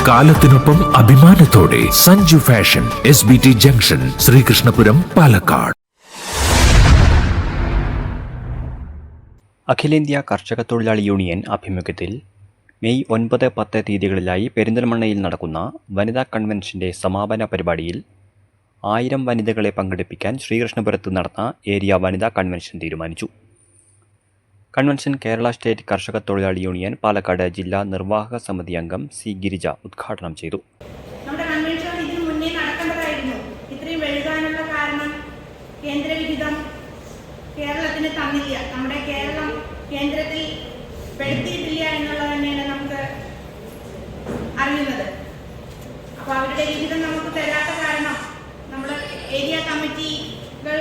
കാലത്തിനൊപ്പം അഭിമാനത്തോടെ Sanju fashion SBT junction, Sreekrishnapuram, Palakkad. അഖിലേന്ത്യാ കർഷക തൊഴിലാളി യൂണിയൻ ആഭിമുഖ്യത്തിൽ മെയ് 9, 10 തീയതികളിലായി പെരിന്തൽമണ്ണയിൽ നടക്കുന്ന വനിതാ കൺവെൻഷന്റെ സമാപന പരിപാടിയിൽ 1000 വനിതകളെ പങ്കെടുപ്പിക്കാൻ ശ്രീകൃഷ്ണപുരത്ത് നടന്ന ഏരിയ വനിതാ കൺവെൻഷൻ തീരുമാനിച്ചു. കൺവെൻഷൻ കേരള സ്റ്റേറ്റ് കർഷക തൊഴിലാളി യൂണിയൻ പാലക്കാട് ജില്ലാ നിർവാഹക സമിതി അംഗം സി ഗിരിജ ഉദ്ഘാടനം ചെയ്തു. നമ്മുടെ കൺവെൻഷൻ ഇതിനു മുന്നേ നടക്കേണ്ടതായിരുന്നു. ഇത്രയും വൈകാനുള്ള കാരണം കേന്ദ്രവിഹിതം കേരളത്തിന് തന്നില്ല. നമ്മുടെ കേരളം കേന്ദ്രത്തിൽ പെടുത്തിയിട്ടില്ല എന്നുള്ളത് തന്നെയാണ് നമുക്ക് അറിയുന്നത്. അപ്പോൾ അവരുടെ വിഹിതം നമുക്ക് തരാത്ത കാരണം നമ്മുടെ ഏരിയ കമ്മിറ്റികൾ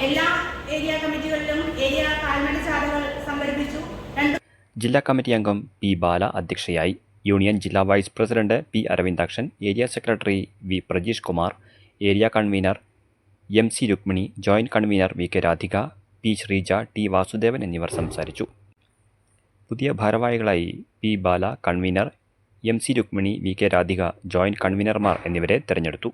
എല്ലാ ഏരിയ കമ്മിറ്റികളിലും ഏരിയ പാർലമെന്റ് സഭകൾ സംഘടിപ്പിച്ചു. ജില്ലാ കമ്മിറ്റി അംഗം പി ബാല അധ്യക്ഷയായി. യൂണിയൻ ജില്ലാ vice president P Aravindakshan, area secretary V Prajeesh Kumar, area convener MC Rukmini, joint convener VK Radhika, P Sreeja, T Vasudevan എന്നിവർ സംസാരിച്ചു. പുതിയ ഭാരവാഹികളായി P Bala convener, MC Rukmini, VK Radhika joint കൺവീനർമാർ എന്നിവരെ തെരഞ്ഞെടുത്തു.